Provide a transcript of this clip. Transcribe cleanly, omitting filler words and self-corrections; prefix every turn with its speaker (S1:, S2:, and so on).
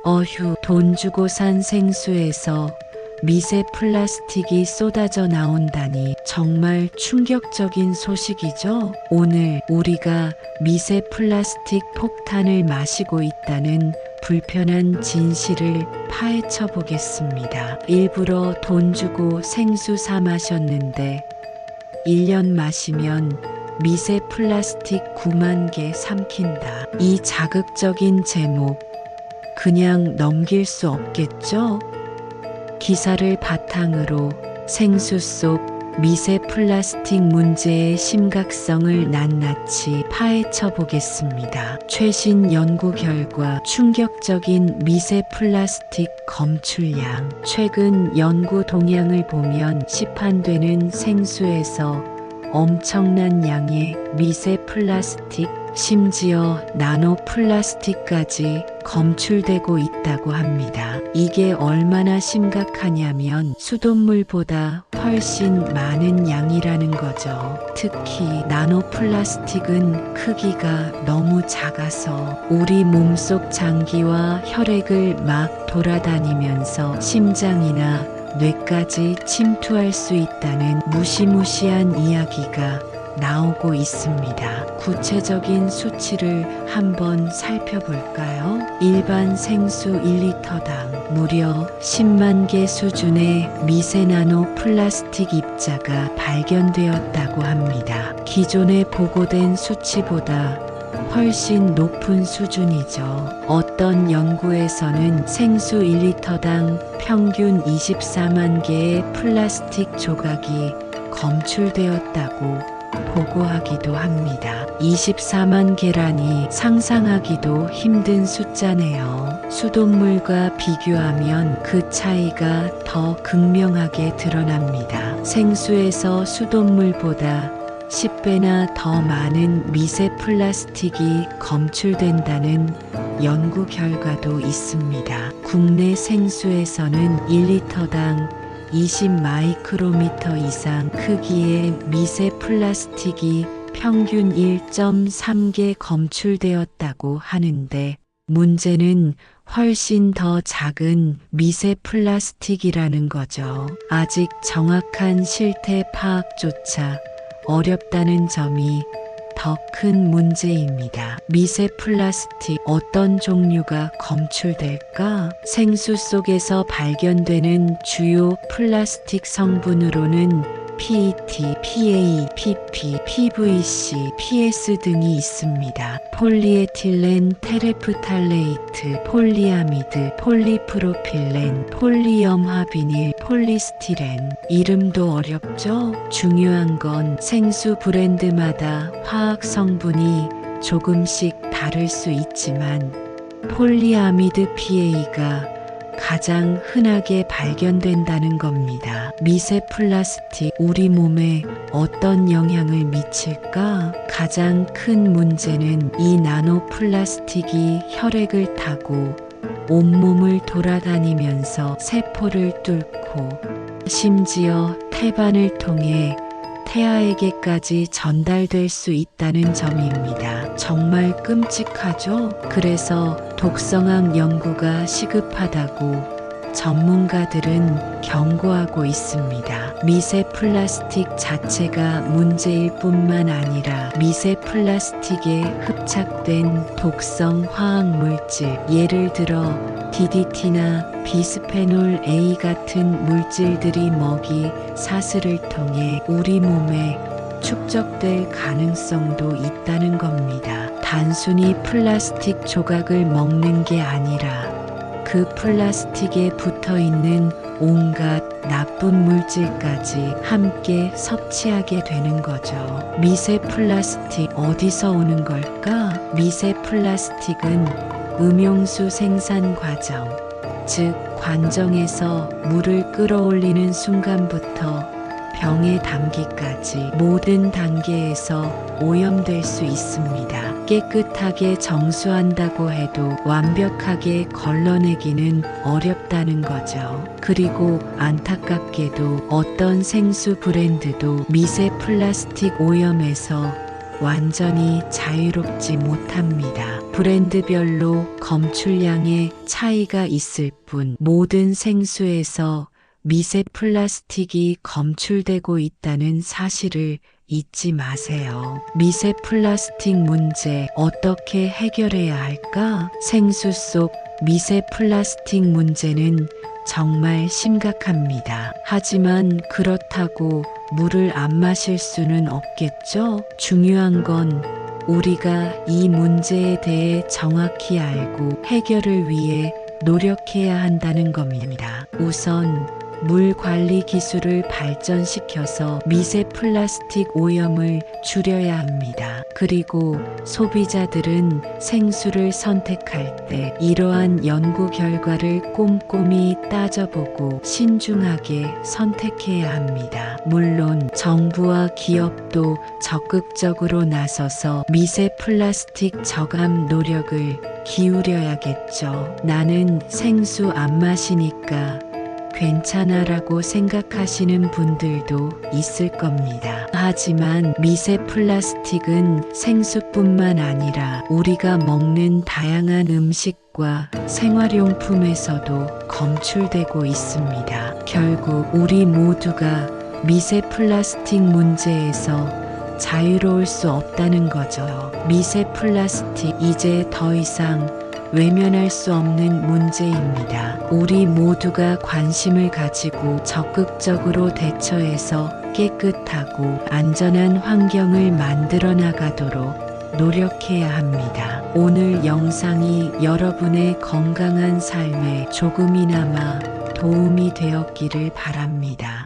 S1: 어휴, 돈 주고 산 생수에서 미세 플라스틱이 쏟아져 나온다니 정말 충격적인 소식이죠. 오늘 우리가 미세 플라스틱 폭탄을 마시고 있다는 불편한 진실을 파헤쳐 보겠습니다. 일부러 돈 주고 생수 사 마셨는데 1년 마시면 미세 플라스틱 9만 개 삼킨다. 이 자극적인 제목 그냥 넘길 수 없겠죠? 기사를 바탕으로 생수 속 미세 플라스틱 문제의 심각성을 낱낱이 파헤쳐 보겠습니다. 최신 연구 결과 충격적인 미세 플라스틱 검출량. 최근 연구 동향을 보면 시판되는 생수에서 엄청난 양의 미세 플라스틱, 심지어 나노 플라스틱까지 검출되고 있다고 합니다. 이게 얼마나 심각하냐면 수돗물보다 훨씬 많은 양이라는 거죠. 특히 나노 플라스틱은 크기가 너무 작아서 우리 몸속 장기와 혈액을 막 돌아다니면서 심장이나 뇌까지 침투할 수 있다는 무시무시한 이야기가 나오고 있습니다. 구체적인 수치를 한번 살펴볼까요? 일반 생수 1리터당 무려 10만 개 수준의 미세나노 플라스틱 입자가 발견되었다고 합니다. 기존에 보고된 수치보다 훨씬 높은 수준이죠. 어떤 연구에서는 생수 1리터당 평균 24만 개의 플라스틱 조각이 검출되었다고 보고하기도 합니다. 24만 개라니 상상하기도 힘든 숫자네요. 수돗물과 비교하면 그 차이가 더 극명하게 드러납니다. 생수에서 수돗물보다 10배나 더 많은 미세 플라스틱이 검출된다는 연구 결과도 있습니다. 국내 생수에서는 1리터당 20 마이크로미터 이상 크기의 미세 플라스틱이 평균 1.3개 검출되었다고 하는데 문제는 훨씬 더 작은 미세 플라스틱이라는 거죠. 아직 정확한 실태 파악조차 어렵다는 점이 더 큰 문제입니다. 미세 플라스틱 어떤 종류가 검출될까? 생수 속에서 발견되는 주요 플라스틱 성분으로는 PET, PA, PP, PVC, PS 등이 있습니다. 폴리에틸렌 테레프탈레이트, 폴리아미드, 폴리프로필렌, 폴리염화비닐, 폴리스티렌. 이름도 어렵죠? 중요한 건 생수 브랜드마다 화학 성분이 조금씩 다를 수 있지만 폴리아미드 PA가 가장 흔하게 발견된다는 겁니다. 미세 플라스틱 우리 몸에 어떤 영향을 미칠까? 가장 큰 문제는 이 나노 플라스틱이 혈액을 타고 온몸을 돌아다니면서 세포를 뚫고 심지어 태반을 통해 태아에게까지 전달될 수 있다는 점입니다. 정말 끔찍하죠? 그래서 독성학 연구가 시급하다고 전문가들은 경고하고 있습니다. 미세 플라스틱 자체가 문제일 뿐만 아니라 미세 플라스틱에 흡착된 독성 화학 물질, 예를 들어 DDT나 비스페놀 A 같은 물질들이 먹이 사슬을 통해 우리 몸에 축적될 가능성도 있다는 겁니다. 단순히 플라스틱 조각을 먹는 게 아니라 그 플라스틱에 붙어 있는 온갖 나쁜 물질까지 함께 섭취하게 되는 거죠. 미세 플라스틱 어디서 오는 걸까? 미세 플라스틱은 음용수 생산 과정, 즉 관정에서 물을 끌어올리는 순간부터 병에 담기까지 모든 단계에서 오염될 수 있습니다. 깨끗하게 정수한다고 해도 완벽하게 걸러내기는 어렵다는 거죠. 그리고 안타깝게도 어떤 생수 브랜드도 미세 플라스틱 오염에서 완전히 자유롭지 못합니다. 브랜드별로 검출량의 차이가 있을 뿐 모든 생수에서 미세 플라스틱이 검출되고 있다는 사실을 잊지 마세요. 미세 플라스틱 문제 어떻게 해결해야 할까? 생수 속 미세 플라스틱 문제는 정말 심각합니다. 하지만 그렇다고 물을 안 마실 수는 없겠죠? 중요한 건 우리가 이 문제에 대해 정확히 알고 해결을 위해 노력해야 한다는 겁니다. 우선 물 관리 기술을 발전시켜서 미세 플라스틱 오염을 줄여야 합니다. 그리고 소비자들은 생수를 선택할 때 이러한 연구 결과를 꼼꼼히 따져보고 신중하게 선택해야 합니다. 물론 정부와 기업도 적극적으로 나서서 미세 플라스틱 저감 노력을 기울여야겠죠. 나는 생수 안 마시니까 괜찮아라고 생각하시는 분들도 있을 겁니다. 하지만 미세 플라스틱은 생수뿐만 아니라 우리가 먹는 다양한 음식과 생활용품에서도 검출되고 있습니다. 결국 우리 모두가 미세 플라스틱 문제에서 자유로울 수 없다는 거죠. 미세 플라스틱 이제 더 이상 외면할 수 없는 문제입니다. 우리 모두가 관심을 가지고 적극적으로 대처해서 깨끗하고 안전한 환경을 만들어 나가도록 노력해야 합니다. 오늘 영상이 여러분의 건강한 삶에 조금이나마 도움이 되었기를 바랍니다.